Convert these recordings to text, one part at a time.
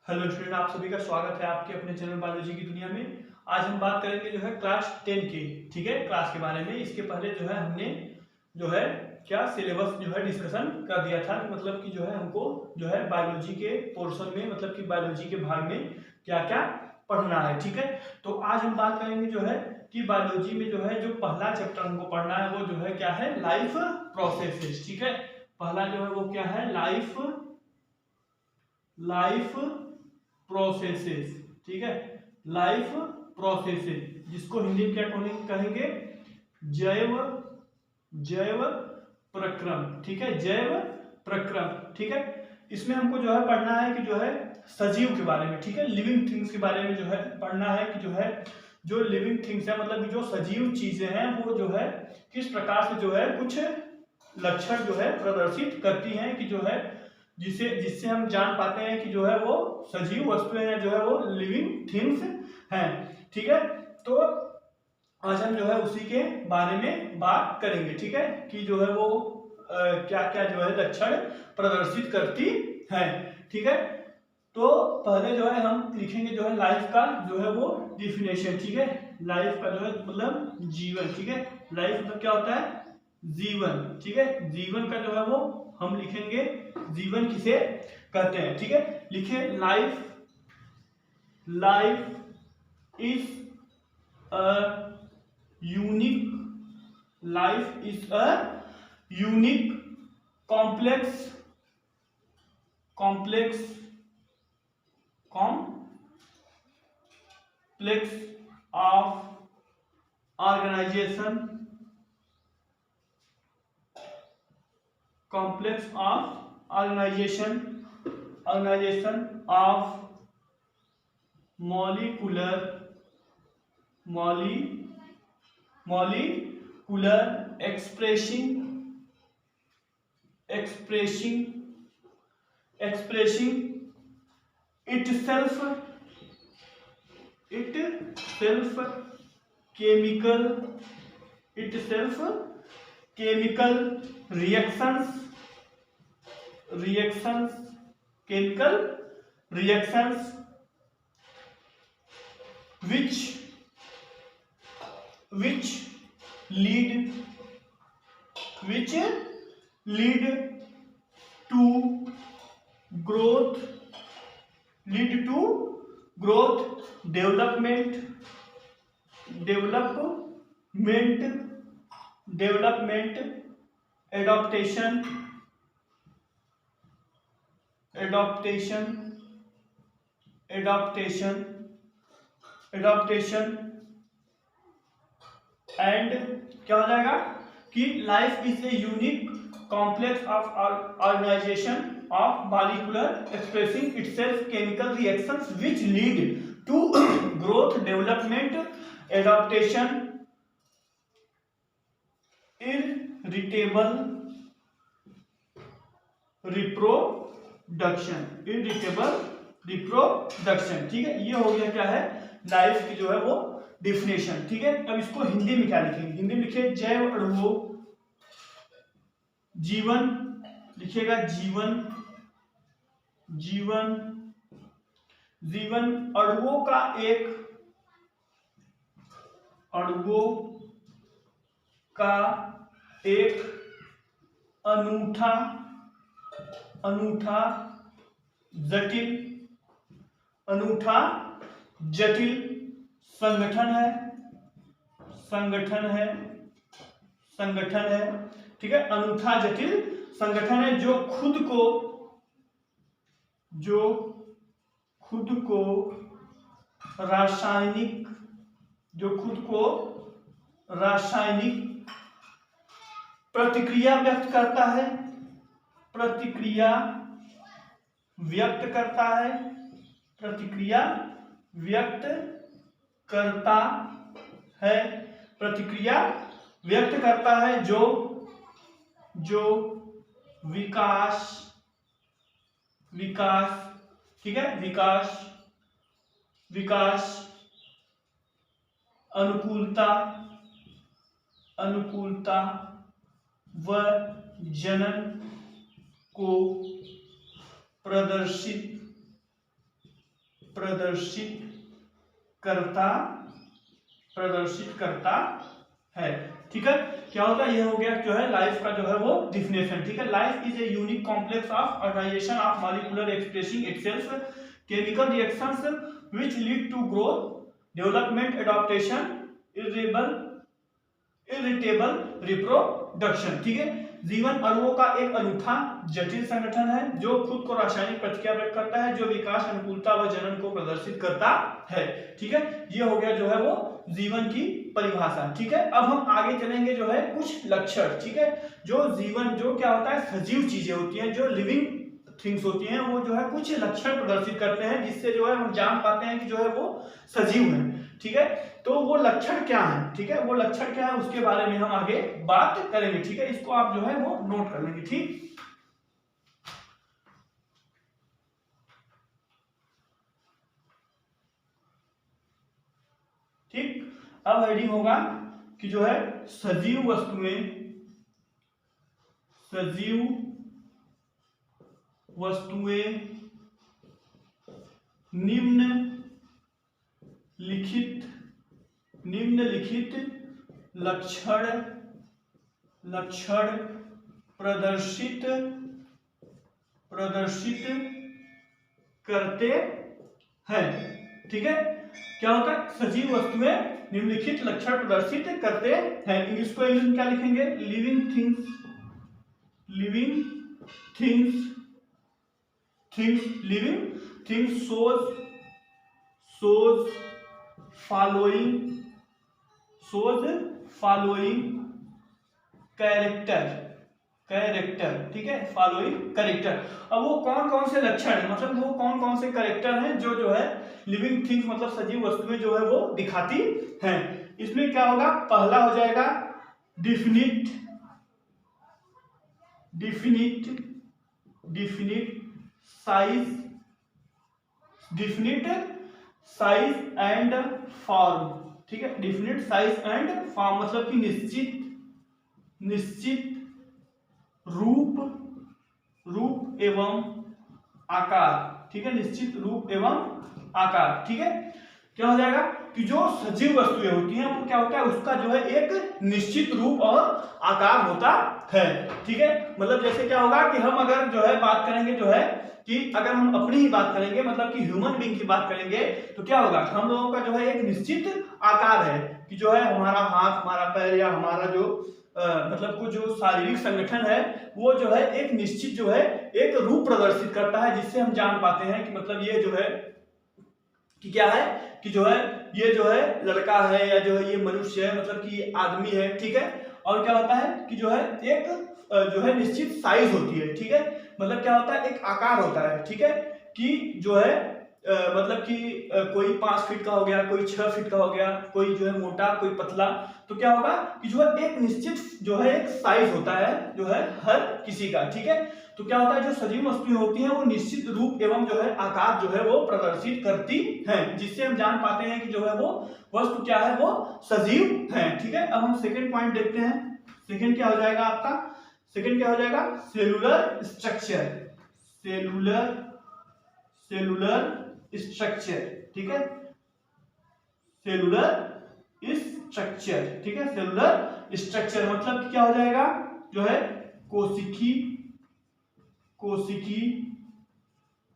Hello student, आप सभी का स्वागत है आपके अपने चैनल बायोलॉजी की दुनिया में। आज हम बात करेंगे जो है क्लास 10 की, ठीक है, क्लास के बारे में। इसके पहले जो है हमने जो है क्या सिलेबस जो है डिस्कशन कर दिया था, मतलब कि जो है हमको जो है बायोलॉजी के पोर्शन में, मतलब कि बायोलॉजी के भाग में क्या क्या पढ़ना है, ठीक है। तो आज हम बात करेंगे जो है कि बायोलॉजी में जो है जो पहला चैप्टर हमको पढ़ना है वो जो है क्या है, लाइफ प्रोसेसेस, ठीक है। पहला जो है वो क्या है, लाइफ प्रोसेसेस, ठीक है, लाइफ प्रोसेसेस, जिसको हिंदी में क्या कहेंगे, जैव जैव प्रक्रम, ठीक है, जैव प्रक्रम, ठीक है। इसमें हमको जो है पढ़ना है कि जो है सजीव के बारे में, ठीक है, लिविंग थिंग्स के बारे में जो है पढ़ना है कि जो है जो लिविंग थिंग्स है, मतलब जो सजीव चीजें हैं वो जो है किस प्रकार से जो है कुछ लक्षण जो है प्रदर्शित करती हैं, कि जो है जिससे हम जान पाते हैं कि जो है वो सजीव वस्तुएं हैं, जो है वो लिविंग थिंग्स हैं, ठीक है। तो आज हम जो है उसी के बारे में बात करेंगे, ठीक है, कि जो है वो क्या क्या जो है लक्षण प्रदर्शित करती है, ठीक है। तो पहले जो है हम लिखेंगे जो है लाइफ का जो है वो डिफिनेशन, ठीक है। लाइफ का जो है मतलब जीवन, ठीक है। लाइफ मतलब क्या होता है, जीवन, ठीक है। जीवन का जो है वो हम लिखेंगे, जीवन किसे कहते हैं, ठीक है। लिखे life, life is a unique, life is a unique complex complex complex of organization, complex of organization of molecular molecular expressing itself chemical itself chemical reactions chemical reactions which lead which lead to growth growth development adaptation adaptation and क्या हो जाएगा कि life is a unique complex of organization of molecular expressing itself chemical reactions which lead to growth development adaptation irritable reproduction, ठीक है। ये हो गया क्या है, लाइफ की जो है वो डिफिनेशन, ठीक है। अब इसको हिंदी में क्या लिखेंगे, हिंदी में लिखिए जैव अणुओं, जीवन लिखिएगा जीवन जीवन जीवन अणुओं का एक अनूठा जटिल संगठन है, ठीक है। अनूठा जटिल संगठन है जो खुद को रासायनिक प्रतिक्रिया व्यक्त करता है प्रतिक्रिया व्यक्त करता है जो विकास, ठीक है, विकास अनुकूलता व जनन को प्रदर्शित प्रदर्शित करता है। ठीक है, क्या होता है, ये हो गया जो है लाइफ का जो है वो डिफिनेशन। ठीक है, life is a unique complex of organization of molecular expressing itself, chemical reactions which lead to growth, development, adaptation, irritable reproduction. ठीक है, जीवन अणुओं का एक अनूठा जटिल संगठन है जो खुद को रासायनिक प्रतिक्रिया व्यक्त करता है, जो विकास, अनुकूलता व जनन को प्रदर्शित करता है। ठीक है, ये हो गया जो है वो जीवन की परिभाषा। ठीक है, अब हम आगे चलेंगे जो है कुछ लक्षण। ठीक है, जो जीवन जो क्या होता है, सजीव चीजें होती हैं, जो लिविंग थिंग्स होती हैं, वो जो है कुछ लक्षण प्रदर्शित करते हैं जिससे जो है हम जान पाते हैं कि जो है वो सजीव है। ठीक है, तो वो लक्षण क्या है, ठीक है, वो लक्षण क्या है उसके बारे में हम आगे बात करेंगे। ठीक है, इसको आप जो है वो नोट कर लेंगे। ठीक, अब हेडिंग होगा कि जो है सजीव वस्तुएं निम्नलिखित लक्षण प्रदर्शित करते हैं। ठीक है, क्या होता है, सजीव वस्तुएं निम्नलिखित लक्षण प्रदर्शित करते हैं। इंग्लिश को इंग्लिश में क्या लिखेंगे, living things shows following character. ठीक है, फॉलोइंग कैरेक्टर। अब वो कौन कौन से लक्षण है, मतलब वो कौन कौन से कैरेक्टर हैं जो है लिविंग थिंग्स मतलब सजीव वस्तुएं जो है वो दिखाती हैं। इसमें क्या होगा, पहला हो जाएगा डिफिनिट साइज एंड फॉर्म। ठीक है, डिफिनिट साइज एंड फॉर्म मतलब कि निश्चित रूप एवं आकार। ठीक है, निश्चित रूप एवं आकार। ठीक है, क्या हो जाएगा कि जो सजीव वस्तुएं होती हैं वो क्या होता है, उसका जो है एक निश्चित रूप और आकार होता है। ठीक है, मतलब जैसे क्या होगा कि हम अगर जो है बात करेंगे जो है कि अगर हम अपनी ही बात करेंगे मतलब कि ह्यूमन बीइंग की बात करेंगे तो क्या होगा, हम लोगों का जो है एक निश्चित आकार है कि जो है हमारा हाथ, हमारा पैर या हमारा जो मतलब को जो शारीरिक संगठन है वो जो है एक निश्चित जो है एक रूप प्रदर्शित करता है, जिससे हम जान पाते हैं कि मतलब ये जो है कि क्या है कि जो है ये जो है लड़का है या जो है ये मनुष्य है, मतलब कि ये आदमी है। ठीक है, और क्या होता है कि जो है एक जो है निश्चित साइज होती है। ठीक है, मतलब क्या होता है, एक आकार होता है। ठीक है, कि जो है मतलब कि कोई 5 फीट का हो गया, कोई 6 फीट का हो गया, कोई जो है मोटा, कोई पतला, तो क्या होगा कि जो है एक निश्चित जो है एक साइज होता है जो है हर किसी का। ठीक है, तो क्या होता है, जो सजीव वस्तुएं होती हैं वो निश्चित रूप एवं जो है आकार जो है वो प्रदर्शित करती हैं, जिससे हम जान पाते हैं कि जो है वो वस्तु क्या है, वो सजीव है। ठीक है, अब हम सेकेंड पॉइंट देखते हैं। सेकेंड क्या हो जाएगा आपका, सेकेंड क्या हो जाएगा, सेलुलर स्ट्रक्चर। Cellular structure. ठीक है, सेलुलर स्ट्रक्चर। ठीक है, सेलुलर स्ट्रक्चर मतलब क्या हो जाएगा, जो है कोशिकी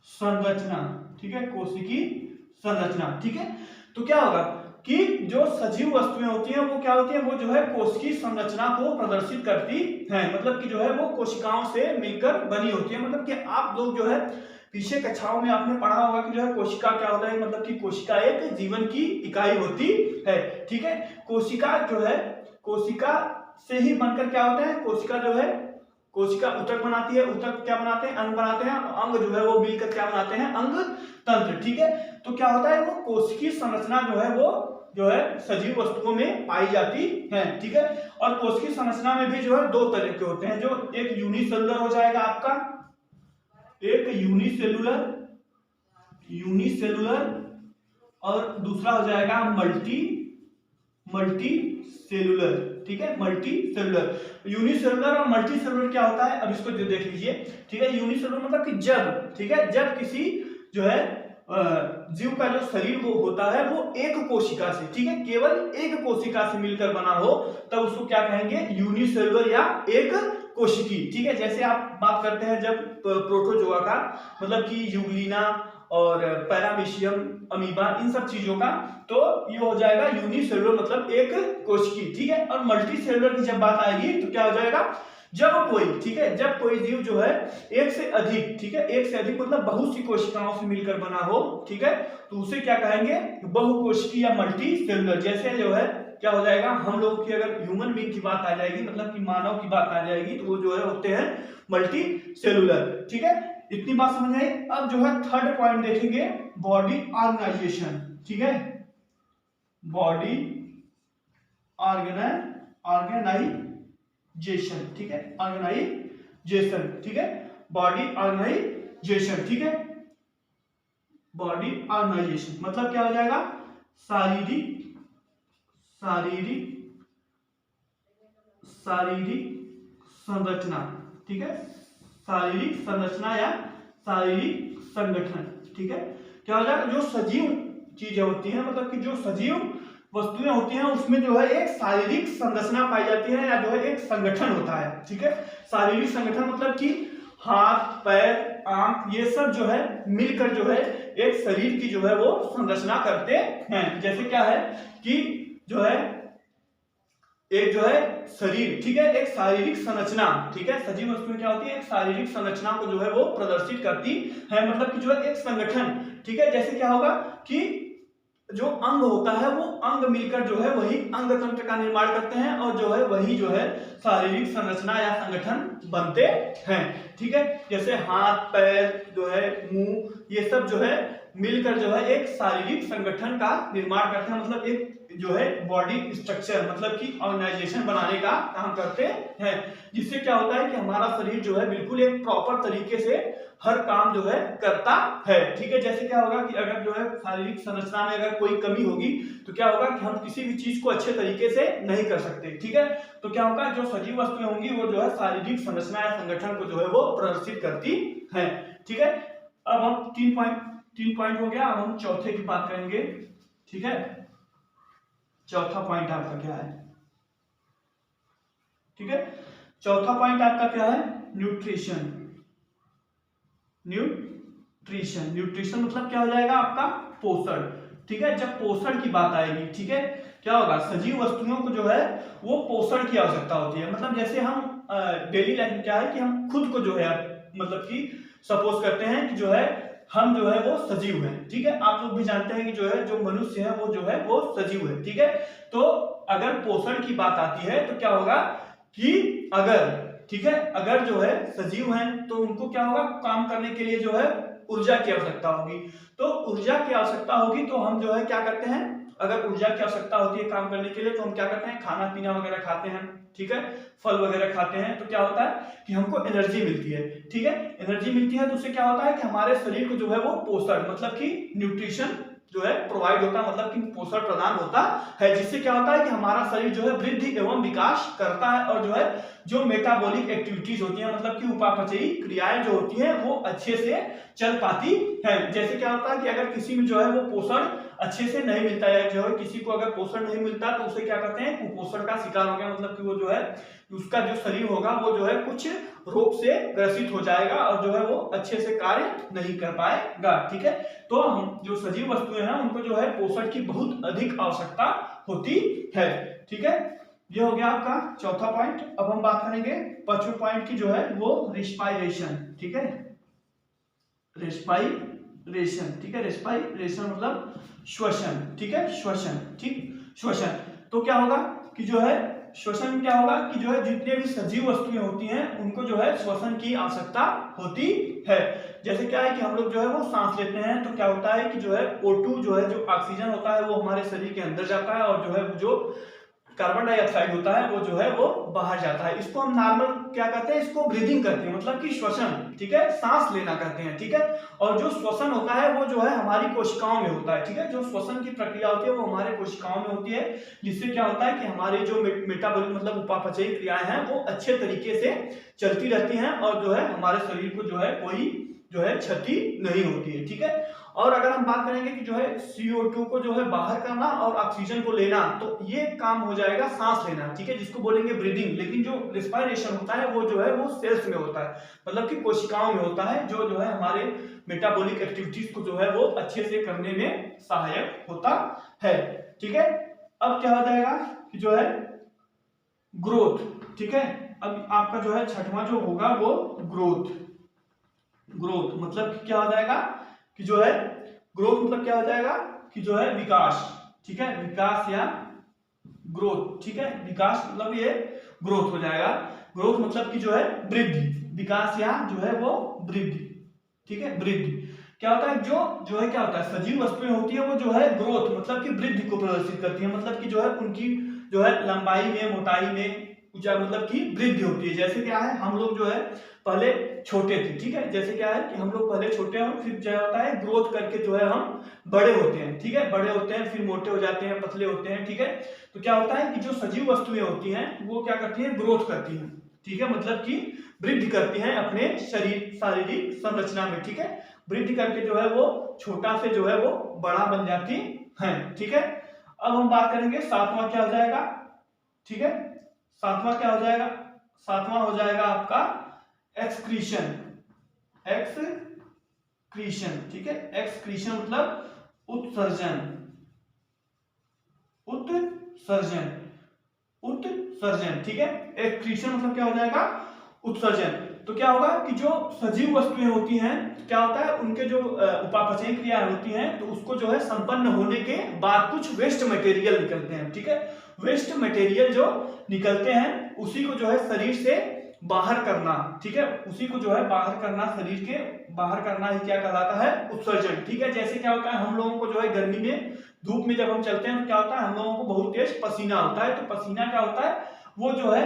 संरचना। ठीक है, कोशिकी संरचना। ठीक है, तो क्या होगा कि जो सजीव वस्तुएं होती हैं वो क्या होती हैं, वो जो है कोशिकी संरचना को प्रदर्शित करती हैं, मतलब कि जो है वो कोशिकाओं से मिलकर बनी होती है। मतलब कि आप लोग जो है पीछे कक्षाओं में आपने पढ़ा होगा कि जो है कोशिका क्या होता है, मतलब कि कोशिका एक जीवन की इकाई होती है। ठीक है, कोशिका जो है कोशिका से ही बनकर क्या होता है, कोशिका जो है कोशिका ऊतक बनाती है, ऊतक क्या बनाते हैं, अंग बनाते हैं, अंग जो है वो मिलकर क्या बनाते हैं, अंग तंत्र। ठीक है, तो क्या होता है, वो कोशिकीय संरचना जो है वो जो है सजीव वस्तुओं में पाई जाती है। ठीक है, और कोशिकीय संरचना में भी जो है 2 तरह के होते हैं, जो एक यूनिसेलुलर हो जाएगा आपका, एक यूनिसेलुलर और दूसरा हो जाएगा मल्टी सेलुलर। ठीक है, मल्टी सेलुलर। यूनिसेलुलर और मल्टी सेलुलर क्या होता है, अब इसको देख लीजिए। ठीक है, यूनिसेलुलर मतलब कि जब, ठीक है, जब किसी जो है जीव का जो शरीर वो होता है वो एक कोशिका से, ठीक है, केवल एक कोशिका से मिलकर बना हो तब उसको क्या कहेंगे, यूनिसेलुलर या एक कोशिकी, ठीक है। जैसे आप बात करते हैं जब प्रोटोजोआ का, मतलब कि यूग्लिना और पैरामीशियम, अमीबा, इन सब चीजों का, तो ये हो जाएगा यूनिसेलुलर मतलब एक कोशिकी, ठीक है। और मल्टी सेलुलर की जब बात आएगी तो क्या हो जाएगा, जब कोई, ठीक है, जब कोई जीव जो है एक से अधिक, ठीक है, एक से अधिक मतलब बहुत सी कोशिकाओं से मिलकर बना हो, ठीक है, तो उसे क्या कहेंगे, बहुकोशिकी या मल्टी सेलुलर। जैसे जो है क्या हो जाएगा, हम लोगों की अगर ह्यूमन बीइंग की बात आ जाएगी, मतलब कि मानव की बात आ जाएगी, तो वो जो है होते हैं मल्टी सेलुलर, ठीक है। इतनी बात समझ आई। अब जो है थर्ड पॉइंट देखेंगे, बॉडी ऑर्गेनाइजेशन, ठीक है, बॉडी ऑर्गेनाइजेशन, ठीक है, ऑर्गेनाइजेशन, ठीक है, बॉडी ऑर्गेनाइजेशन, ठीक है। बॉडी ऑर्गेनाइजेशन मतलब क्या हो जाएगा, शारीरिक शारीरिक शारीरिक संरचना, ठीक है, शारीरिक संरचना या शारीरिक संगठन, ठीक है। क्या हो जाएगा, जो सजीव चीजें होती हैं, मतलब कि जो सजीव वस्तुएं होती हैं उसमें जो है एक शारीरिक संरचना पाई जाती है या जो है एक संगठन होता है, ठीक है। शारीरिक संगठन मतलब कि हाथ, पैर, आंख, ये सब जो है मिलकर जो है एक शरीर की जो है वो संरचना करते हैं। जैसे क्या है कि जो है एक जो है शरीर, ठीक है, एक शारीरिक संरचना, ठीक है, सजीव वस्तुएं क्या होती है, एक शारीरिक संरचना को जो है वो प्रदर्शित करती है, मतलब कि जो है एक संगठन, ठीक है। जैसे क्या होगा कि जो अंग होता है वो अंग मिलकर जो है वही अंग तंत्र का निर्माण करते हैं और जो है वही जो है शारीरिक संरचना या संगठन बनते हैं, ठीक है। जैसे हाथ, पैर, जो है मुंह, ये सब जो है मिलकर जो है एक शारीरिक संगठन का निर्माण करते हैं, मतलब एक जो है बॉडी स्ट्रक्चर, मतलब कि ऑर्गेनाइजेशन बनाने का काम करते हैं, जिससे क्या होता है कि हमारा शरीर जो है बिल्कुल एक प्रॉपर तरीके से हर काम जो है करता है, ठीक है। जैसे क्या होगा कि अगर जो है शारीरिक संरचना में अगर कोई कमी होगी तो क्या होगा कि हम किसी भी चीज को अच्छे तरीके से नहीं कर सकते, ठीक है। तो क्या होगा, जो सजीव वस्तुएं होंगी वो जो है शारीरिक संरचना या संगठन को जो है वो प्रदर्शित करती है, ठीक है। अब हम तीन पॉइंट हो गया, अब हम चौथे की बात करेंगे, ठीक है। चौथा पॉइंट आपका क्या है, ठीक है, चौथा पॉइंट आपका क्या है, न्यूट्रिशन। न्यूट्रिशन मतलब क्या हो जाएगा आपका, पोषण, ठीक है। जब पोषण की बात आएगी, ठीक है, क्या होगा, सजीव वस्तुओं को जो है वो पोषण की आवश्यकता होती है। मतलब जैसे हम डेली लाइफ में क्या है कि हम खुद को जो है मतलब कि सपोज करते हैं कि जो है हम जो है वो सजीव हैं, ठीक है। आप लोग भी जानते हैं कि जो है जो मनुष्य है वो जो है वो सजीव है, ठीक है। तो अगर पोषण की बात आती है तो क्या होगा कि अगर, ठीक है, अगर जो है सजीव हैं तो उनको क्या होगा, काम करने के लिए जो है ऊर्जा की आवश्यकता होगी। तो ऊर्जा की आवश्यकता होगी तो हम जो है क्या करते हैं, अगर ऊर्जा की आवश्यकता होती है काम करने के लिए तो हम क्या करते हैं, खाना पीना वगैरह खाते हैं, ठीक है, फल वगैरह खाते हैं। तो क्या होता है कि हमको एनर्जी मिलती है, ठीक है, एनर्जी मिलती है तो उससे क्या होता है कि हमारे शरीर को जो है वो पोषण मतलब कि न्यूट्रिशन जो है प्रोवाइड होता है, मतलब कि पोषण प्रदान होता है, जिससे क्या होता है कि हमारा शरीर जो है वृद्धि एवं विकास करता है और जो है जो मेटाबॉलिक एक्टिविटीज होती हैं, मतलब कि उपापचयी क्रियाएं जो होती हैं वो अच्छे से चल पाती हैं। जैसे क्या होता है कि अगर किसी में जो है वो पोषण अच्छे से नहीं मिलता है, जो है किसी को अगर पोषण नहीं मिलता तो उसे क्या करते हैं, कुपोषण का शिकार हो गया, मतलब कि वो जो है उसका जो शरीर होगा वो जो है कुछ रोग से ग्रसित हो जाएगा और जो है वो अच्छे से कार्य नहीं कर पाएगा, ठीक है। तो हम जो सजीव वस्तुएं हैं उनको जो है पोषण की बहुत अधिक आवश्यकता होती है, ठीक है। ये हो गया आपका चौथा पॉइंट। अब हम बात करेंगे पांचवें पॉइंट की, जो है वो रेस्पायरेशन, ठीक है, रेस्पायरेशन, ठीक है, रेस्पायरेशन मतलब श्वसन, ठीक है, श्वसन, ठीक, श्वसन। तो क्या होगा कि जो है श्वसन क्या होगा कि जो है जितने भी सजीव वस्तुएं होती हैं उनको जो है श्वसन की आवश्यकता होती है। जैसे क्या है कि हम लोग जो है वो सांस लेते हैं तो क्या होता है कि जो है O2 जो है जो ऑक्सीजन होता है वो हमारे शरीर के अंदर जाता है और जो है जो कार्बन डाइऑक्साइड होता है वो जो है वो बाहर जाता है। इसको हम नॉर्मल क्या कहते हैं, इसको ब्रीदिंग करते हैं, मतलब कि श्वसन, ठीक है, सांस लेना कहते हैं, ठीक है। और जो श्वसन होता है वो जो है हमारी कोशिकाओं में होता है, ठीक है, जो श्वसन की प्रक्रिया होती है वो हमारे कोशिकाओं में होती है, जिससे क्या होता है कि हमारे जो मेटाबॉलिज्म मतलब उपापचयी क्रियाएं हैं वो अच्छे तरीके से चलती रहती हैं और जो है हमारे शरीर को जो है कोई जो है क्षति नहीं होती है, ठीक है। और अगर हम बात करेंगे कि जो है CO2 को जो है बाहर करना और ऑक्सीजन को लेना, तो ये काम हो जाएगा सांस लेना, ठीक है, जिसको बोलेंगे ब्रीदिंग। लेकिन जो रिस्पायरेशन होता है वो जो है वो सेल्स में होता है, मतलब कि कोशिकाओं में होता है, जो है हमारे मेटाबॉलिक एक्टिविटीज को जो है वो अच्छे से करने में सहायक होता है, ठीक है। अब क्या हो जाएगा कि जो है ग्रोथ, ठीक है। अब आपका जो है छठवां जो होगा वो ग्रोथ मतलब क्या हो जाएगा कि जो है ग्रोथ मतलब क्या हो जाएगा कि जो है विकास, ठीक है, विकास या ग्रोथ, ठीक है। विकास मतलब ये ग्रोथ हो जाएगा, ग्रोथ मतलब कि जो है वृद्धि, विकास या जो है वो वृद्धि, ठीक है, वृद्धि। क्या होता है जो है क्या होता है सजीव वस्तुएं होती है वो जो है ग्रोथ मतलब कि वृद्धि को प्रदर्शित करती है, मतलब कि जो है उनकी जो है लंबाई में, मोटाई में मतलब कि वृद्धि होती है। जैसे क्या है हम लोग जो है पहले छोटे थे, ठीक है, जैसे क्या है कि हम लोग पहले छोटे हैं, फिर क्या होता है ग्रोथ करके जो है हम बड़े होते हैं, ठीक है, बड़े होते हैं, फिर मोटे हो जाते हैं, पतले होते हैं, ठीक है। तो क्या होता है कि जो सजीव वस्तुएं होती हैं वो क्या करती हैं, ग्रोथ करती हैं, ठीक है, मतलब कि वृद्धि करती हैं अपने शारीरिक संरचना में, ठीक है, वृद्धि करके जो है वो छोटा से जो है वो बड़ा बन जाती है, ठीक है। अब हम बात करेंगे सातवां क्या हो जाएगा, ठीक है, सातवां क्या हो जाएगा, सातवां हो जाएगा आपका एक्सक्रीशन, ठीक है, एक्सक्रीशन मतलब उत्सर्जन, ठीक है। एक्सक्रीशन मतलब क्या हो जाएगा, उत्सर्जन। तो क्या होगा कि जो सजीव वस्तुएं होती हैं क्या होता है उनके जो उपापचय क्रियाएं होती हैं तो उसको जो है संपन्न होने के बाद कुछ वेस्ट मटेरियल निकलते हैं, ठीक है। वेस्ट मटेरियल जो निकलते हैं उसी को जो है शरीर से बाहर करना, ठीक है, उसी को जो है बाहर करना, शरीर के बाहर करना ही क्या कहलाता है, उत्सर्जन, ठीक है। जैसे क्या होता है हम लोगों को जो है गर्मी में धूप में जब हम चलते हैं तो क्या होता है हम लोगों को बहुत तेज पसीना होता है, तो पसीना क्या होता है वो जो है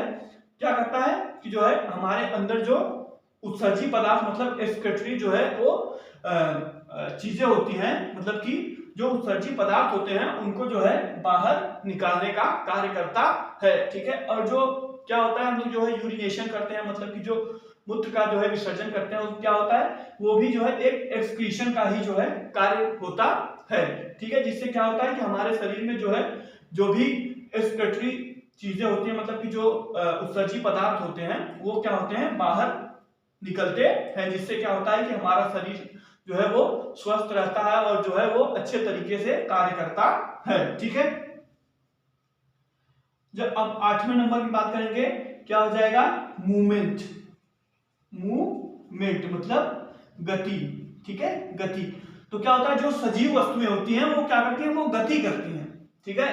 क्या करता है कि जो है हमारे अंदर जो उत्सर्जी पदार्थ मतलब एक्सक्रीटरी जो है वो चीजें होती हैं, मतलब कि जो उत्सर्जी पदार्थ होते हैं उनको जो है बाहर निकालने का कार्य करता है, ठीक है। और जो क्या होता है हम लोग जो है यूरिनेशन करते हैं, मतलब कि जो मूत्र का जो है विसर्जन करते हैं, क्या होता है वो भी जो है एक एक्सक्रीशन का ही जो है कार्य होता है, ठीक है। जिससे क्या होता है कि हमारे शरीर में जो है जो भी एक्सक्रीटरी चीजें होती हैं, मतलब कि जो उत्सर्जी पदार्थ होते हैं वो क्या होते हैं बाहर निकलते हैं, जिससे क्या होता है कि हमारा शरीर जो है वो स्वस्थ रहता है और जो है वो अच्छे तरीके से कार्य करता है, ठीक है। जब अब 8वें नंबर की बात करेंगे क्या हो जाएगा, मूवमेंट मतलब गति, ठीक है, गति। तो क्या होता है जो सजीव वस्तुएं होती हैं वो क्या करती हैं, वो गति करती हैं, ठीक है,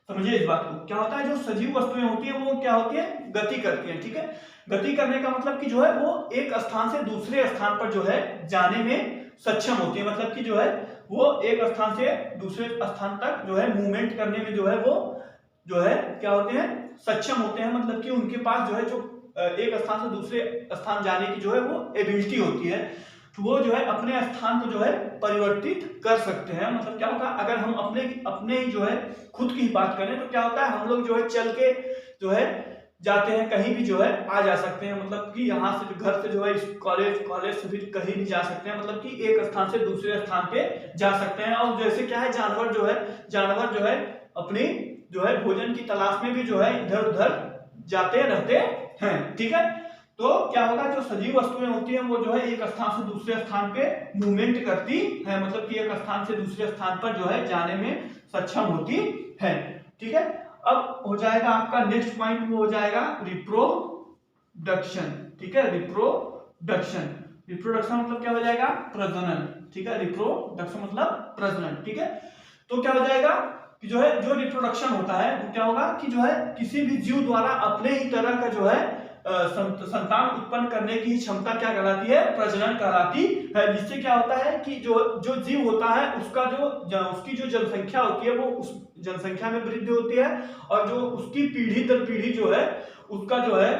समझिए इस बात को। क्या होता है जो सजीव वस्तुएं होती हैं वो क्या होती है, गति करती हैं, ठीक है। गति करने का मतलब कि जो है वो एक स्थान से दूसरे स्थान पर जो है जाने में सक्षम होती है, मतलब कि जो है वो एक स्थान से दूसरे स्थान तक जो है मूवमेंट करने में जो है वो जो है क्या होते हैं, सक्षम होते हैं, मतलब कि उनके पास जो है जो एक स्थान से दूसरे स्थान जाने की जो है वो एबिलिटी होती है, तो वो जो है अपने स्थान को जो है परिवर्तित कर सकते हैं। मतलब क्या होगा अगर हम अपने ही जो है खुद की ही बात करें तो क्या होता है हम लोग जो है चल के जो है जाते हैं, कहीं भी जो है आ जा सकते हैं, मतलब कि यहाँ से घर से जो है कॉलेज से भी कहीं भी जा सकते हैं, मतलब कि एक स्थान से दूसरे स्थान पे जा सकते हैं। और जैसे क्या है जानवर जो है अपनी जो है भोजन की तलाश में भी जो है इधर उधर जाते रहते हैं, ठीक है। तो क्या होगा जो सजीव वस्तुएं होती हैं वो जो है एक स्थान से दूसरे स्थान पे मूवमेंट करती है, मतलब कि एक स्थान से दूसरे स्थान पर जो है जाने में सक्षम होती है, ठीक है। अब हो जाएगा आपका नेक्स्ट पॉइंट, वो हो जाएगा रिप्रोडक्शन, ठीक है, रिप्रोडक्शन मतलब क्या हो जाएगा, प्रजनन, ठीक है, रिप्रोडक्शन मतलब प्रजनन, ठीक है। तो क्या हो जाएगा कि जो है जो रिप्रोडक्शन होता है वो क्या होगा कि जो है किसी भी जीव द्वारा अपने ही तरह का जो है संतान उत्पन्न करने की क्षमता क्या कहलाती है, प्रजनन कहलाती है। जिससे क्या होता है कि जो जीव होता है उसका उसकी जो जनसंख्या होती है वो उस जनसंख्या में वृद्धि होती है, और जो उसकी पीढ़ी दर पीढ़ी जो है उसका जो है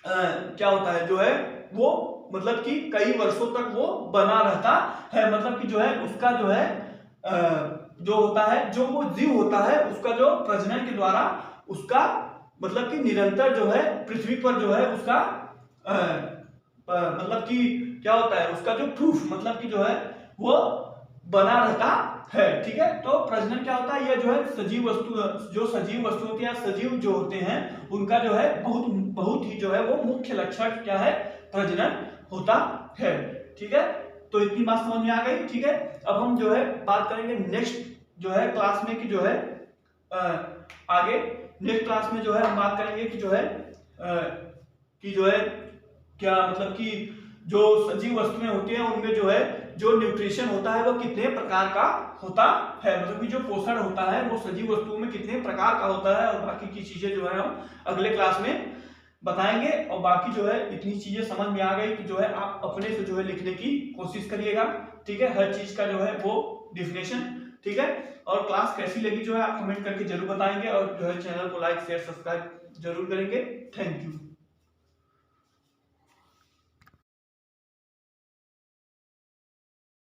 क्या होता है जो है वो मतलब कि कई वर्षों तक वो बना रहता है, मतलब कि जो है उसका जो है जो होता है जो वो जीव होता है उसका जो प्रजनन के द्वारा उसका मतलब कि निरंतर जो है पृथ्वी पर जो है उसका मतलब कि क्या होता है, उसका जो प्रूफ मतलब कि जो है वो बना रहता है। ठीक है, तो प्रजनन क्या होता है, ये जो है सजीव वस्तु, जो सजीव वस्तु होती है, सजीव जो होते हैं उनका जो है बहुत बहुत ही जो है वो मुख्य लक्षण क्या है, प्रजनन होता है। ठीक है, तो इतनी बात समझ में आ गई। ठीक है, अब हम जो है बात करेंगे नेक्स्ट जो है क्लास में कि जो है आगे नेक्स्ट क्लास में जो है हम बात करेंगे कि जो है क्या मतलब कि जो सजीव वस्तुएं होती हैं उनमें जो है जो न्यूट्रिशन होता है वो कितने प्रकार का होता है, मतलब कि जो पोषण होता है वो सजीव वस्तुओं में कितने प्रकार का होता है, और बाकी की चीजें जो है हम अगले क्लास में बताएंगे। और बाकी जो है इतनी चीजें समझ में आ गई कि जो है आप अपने से जो है लिखने की कोशिश करिएगा। ठीक है, हर चीज का जो है वो डिफिनेशन। ठीक है, और क्लास कैसी लगी जो है आप कमेंट करके जरूर बताएंगे, और जो है चैनल को लाइक शेयर सब्सक्राइब जरूर करेंगे। Thank you.